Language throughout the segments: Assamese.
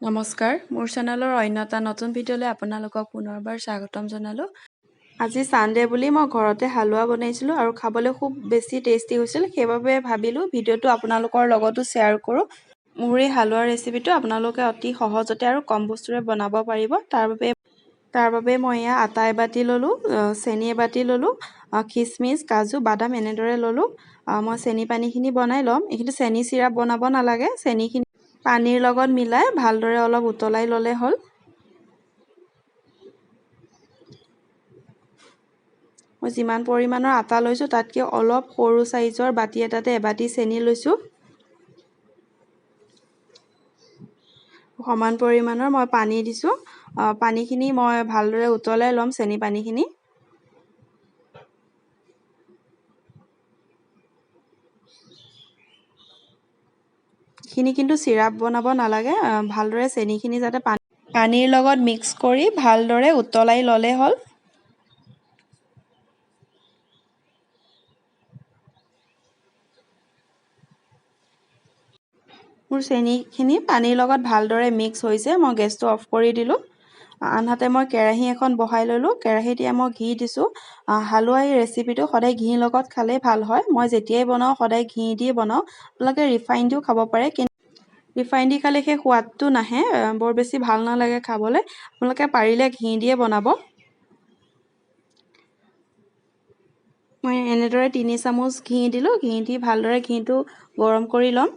নমস্কাৰ, মোৰ চেনেলৰ অন্য এটা নতুন ভিডিঅ'লৈ আপোনালোকক পুনৰবাৰ স্বাগতম জনালোঁ। আজি ছানডে বুলি মই ঘৰতে হালোৱা বনাইছিলোঁ আৰু খাবলৈ খুব বেছি টেষ্টি হৈছিল। সেইবাবে ভাবিলোঁ ভিডিঅ'টো আপোনালোকৰ লগতো শ্বেয়াৰ কৰোঁ। মোৰ এই হালোৱাৰ ৰেচিপিটো আপোনালোকে অতি সহজতে আৰু কম বস্তুৰে বনাব পাৰিব। তাৰ বাবে মই এয়া আটা এবাটি ল'লোঁ, চেনি এবাটি ল'লোঁ, খিচমিচ, কাজু, বাদাম এনেদৰে ল'লোঁ। মই চেনি পানীখিনি বনাই ল'ম। এইখিনি চেনি চিৰাপ বনাব নালাগে। চেনিখিনি পানীৰ লগত মিলাই ভালদৰে অলপ উতলাই ল'লে হ'ল। মই যিমান পৰিমাণৰ আটা লৈছোঁ তাতকৈ অলপ সৰু চাইজৰ বাটি এটাতে এবাটি চেনি লৈছোঁ। সমান পৰিমাণৰ মই পানী দিছোঁ। পানীখিনি মই ভালদৰে উতলাই ল'ম, চেনি পানীখিনি। এইখিনি কিন্তু চিৰাপ বনাব নালাগে। ভালদৰে চেনিখিনি যাতে পানীৰ লগত মিক্স কৰি ভালদৰে উতলাই ল'লে হ'ল। মোৰ চেনিখিনি পানীৰ লগত ভালদৰে মিক্স হৈছে। মই গেছটো অফ কৰি দিলোঁ। আনহাতে মই কেৰাহী এখন বহাই ল'লোঁ। কেৰাহীত মই ঘি দিছোঁ। হালোৱা এই ৰেচিপিটো সদায় ঘিৰ লগত খালেই ভাল হয়। মই যেতিয়াই বনাওঁ সদায় ঘি দিয়ে বনাওঁ। আপোনালোকে ৰিফাইন দিও খাব পাৰে, কিন্তু ৰিফাইন দি খালে সেই সোৱাদটো নাহে, বৰ বেছি ভাল নালাগে খাবলৈ। আপোনালোকে পাৰিলে ঘি দিয়ে বনাব। মই এনেদৰে 3 চামুচ ঘি দিলোঁ। ঘি দি ভালদৰে ঘিটো গৰম কৰি ল'ম।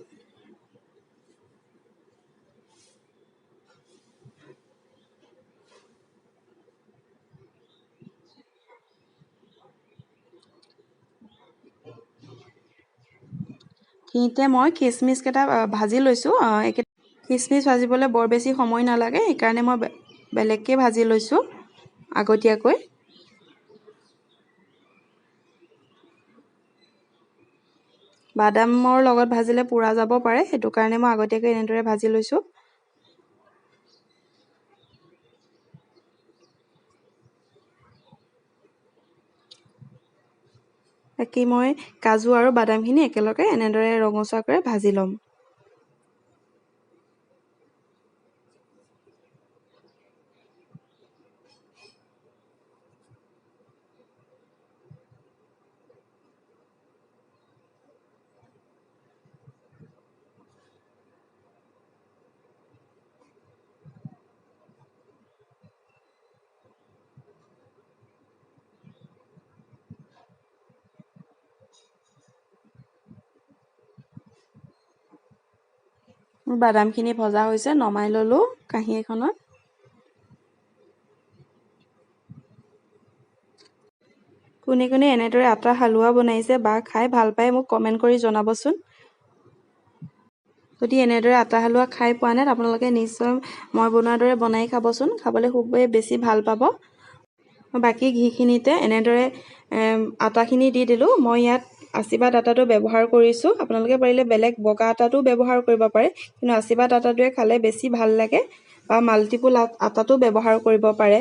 ঘিতে মই খিচমিচ কেইটা ভাজি লৈছোঁ। খিচমিচ ভাজিবলৈ বৰ বেছি সময় নালাগে, সেইকাৰণে মই বেলেগকৈ ভাজি লৈছোঁ আগতীয়াকৈ। বাদামৰ লগত ভাজিলে পুৰা যাব পাৰে, সেইটো কাৰণে মই আগতীয়াকৈ এনেদৰে ভাজি লৈছোঁ। বাকী মই কাজু আৰু বাদামখিনি একেলগে এনেদৰে ৰঙচুৱাকৈ ভাজি ল'ম। মোৰ বাদামখিনি ভজা হৈছে, নমাই ল'লোঁ কাঁহী এখনত। কোনে কোনে এনেদৰে আটা হালোৱা বনাইছে বা খাই ভাল পায় মোক কমেণ্ট কৰি জনাবচোন। যদি এনেদৰে আটা হালোৱা খাই পোৱা নাই, আপোনালোকে নিশ্চয় মই বনোৱাৰ দৰে বনাই খাবচোন। খাবলৈ খুবেই বেছি ভাল পাব। বাকী ঘিখিনিতে এনেদৰে আটাখিনি দি দিলোঁ। মই ইয়াত আশীৰ্বাদ আটাটো ব্যৱহাৰ কৰিছোঁ। আপোনালোকে পাৰিলে বেলেগ বগা আটাটো ব্যৱহাৰ কৰিব পাৰে, কিন্তু আশীৰ্বাদ আটাটোৱে খালে বেছি ভাল লাগে, বা মাল্টিপুল আটাটো ব্যৱহাৰ কৰিব পাৰে।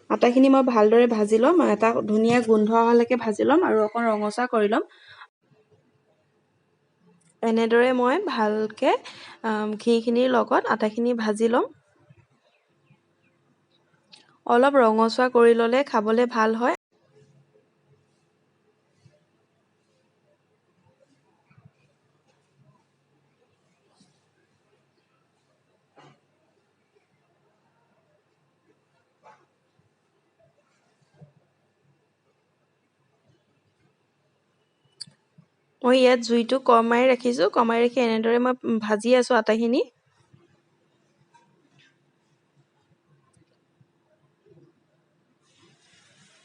আটাখিনি মই ভালদৰে ভাজি ল'ম। এটা ধুনীয়া গোন্ধ অহালৈকে ভাজি ল'ম আৰু অকণ ৰঙচুৱা কৰি ল'ম। এনেদৰে মই ভালকৈ ঘিখিনিৰ লগত আটাখিনি ভাজি ল'ম। অলপ ৰঙচুৱা কৰি ল'লে খাবলৈ ভাল হয়। মই ইয়াত জুইটো কমাই ৰাখিছোঁ। কমাই ৰাখি এনেদৰে মই ভাজি আছোঁ আটাখিনি।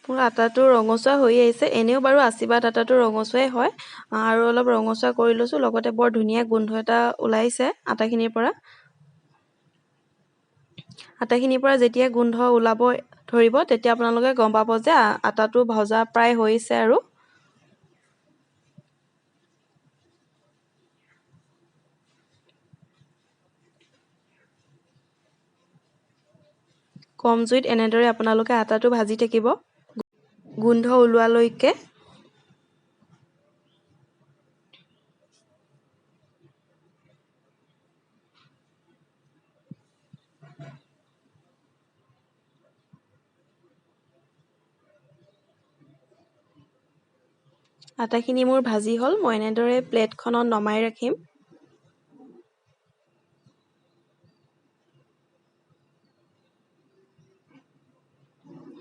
মোৰ আটাটো ৰঙচুৱা হৈ আহিছে। এনেও বাৰু আশীৰ্বাদ আটাটো ৰঙচুৱাই হয়, আৰু অলপ ৰঙচুৱা কৰি লৈছোঁ। লগতে বৰ ধুনীয়া গোন্ধ এটা ওলাইছে আটাখিনিৰ পৰা। আটাখিনিৰ পৰা যেতিয়া গোন্ধ ওলাব ধৰিব, তেতিয়া আপোনালোকে গম পাব যে আটাটো ভজা প্ৰায় হৈছে। আৰু কম জুইত এনেদৰে আপোনালোকে আটাটো ভাজি থাকিব গোন্ধ ওলোৱালৈকে। আটাখিনি মোৰ ভাজি হ'ল মই এনেদৰে প্লেটখনত নমাই ৰাখিম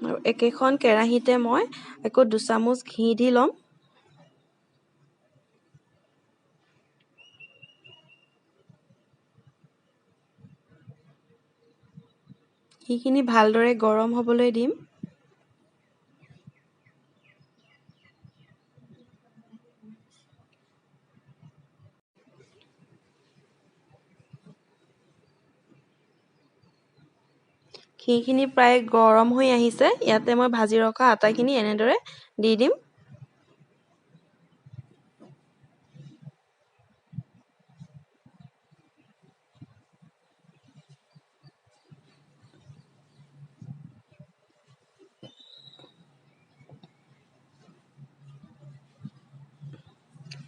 আৰু একেখন কেৰাহীতে মই আকৌ 2 চামুচ ঘি দি লম ঘিখিনি ভালদৰে গৰম হ'বলৈ দিম ঘিখিনি প্ৰায় গৰম হৈ আহিছে ইয়াতে মই ভাজি ৰখা আটাখিনি এনেদৰে দি দিম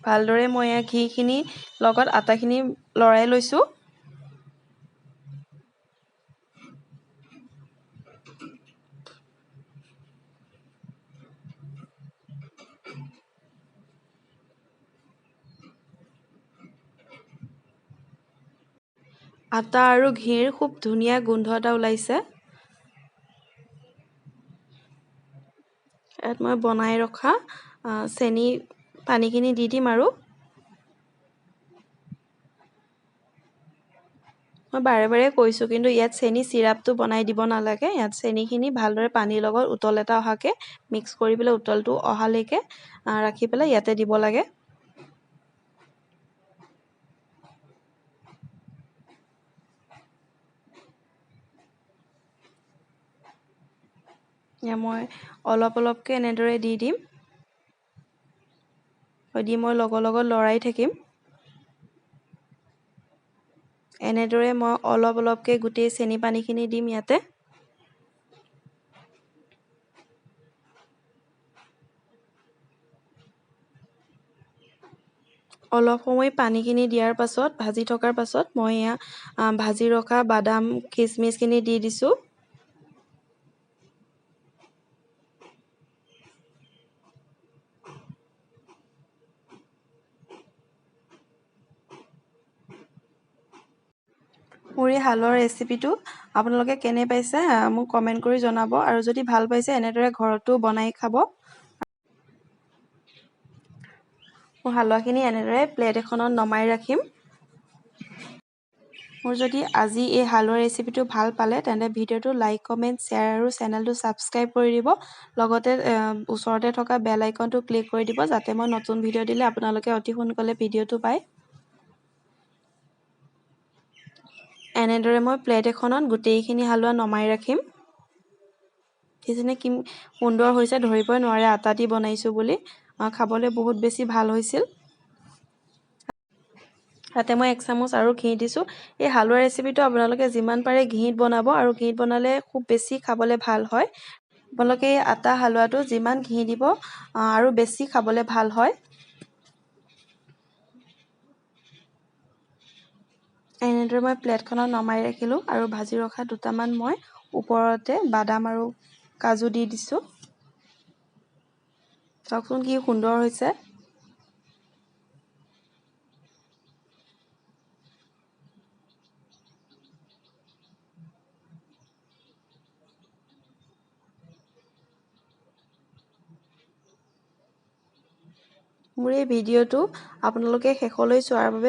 ভালদৰে মই ঘিখিনি লগত আটাখিনি লৰাই লৈছো আটা আৰু ঘিৰ খুব ধুনীয়া গোন্ধ এটা ওলাইছে ইয়াত মই বনাই ৰখা চেনি পানীখিনি দি দিম আৰু মই বাৰে বাৰে কৈছো কিন্তু ইয়াত চেনি চিৰাপটো বনাই দিব নালাগে ইয়াত চেনিখিনি ভালদৰে পানীৰ লগত উতল এটা অহাকে মিক্স কৰি পেলাই উতলটো অহালৈকে ৰাখি পেলাই ইয়াতে দিব লাগে মই অলপ অলপকৈ এনেদৰে দি দিম মই লগত লৰাই থাকিম এনেদৰে মই অলপ অলপকৈ গোটেই চেনি পানীখিনি দিম ইয়াতে অলপ সময় পানীখিনি দিয়াৰ পাছত ভাজি থকাৰ পাছত মই ভাজি ৰখা বাদাম কিচমিচখিনি দি দিছোঁ মোৰ এই হালোৱাৰ ৰেচিপিটো আপোনালোকে কেনে পাইছে মোক কমেণ্ট কৰি জনাব আৰু যদি ভাল পাইছে এনেদৰে ঘৰতো বনাই খাব মোৰ হালোৱাখিনি এনেদৰে প্লেট এখনত নমাই ৰাখিম মোৰ যদি আজি এই হালোৱা ৰেচিপিটো ভাল পালে তেন্তে ভিডিঅ'টো লাইক কমেণ্ট শ্বেয়াৰ আৰু চেনেলটো ছাবস্ক্ৰাইব কৰি দিব লগতে ওচৰতে থকা বেল আইকনটো ক্লিক কৰি দিব যাতে মই নতুন ভিডিঅ' দিলে আপোনালোকে অতি সোনকালে ভিডিঅ'টো পায় এনেদৰে মই প্লেট এখনত গোটেইখিনি হালোৱা নমাই ৰাখিম কি সুন্দৰ হৈছে ধৰিবই নোৱাৰে আটা দি বনাইছো বুলি খাবলৈ বহুত বেছি ভাল হৈছিল তাতে মই 1 চামুচ আৰু ঘি দিছোঁ এই হালোৱা ৰেচিপিটো আপোনালোকে যিমান পাৰে ঘিত বনাব আৰু ঘিত বনালে খুব বেছি খাবলৈ ভাল হয় আপোনালোকে এই আটা হালোৱাটো যিমান ঘি দিব আৰু বেছি খাবলৈ ভাল হয় এনেদৰে মই প্লেটখনত নমাই ৰাখিলোঁ আৰু ভাজি ৰখা দুটামান মই ওপৰতে বাদাম আৰু কাজু দি দিছোঁ চাওকচোন কি সুন্দৰ হৈছে মোৰ এই ভিডিঅ'টো আপোনালোকে শেষলৈ চোৱাৰ বাবে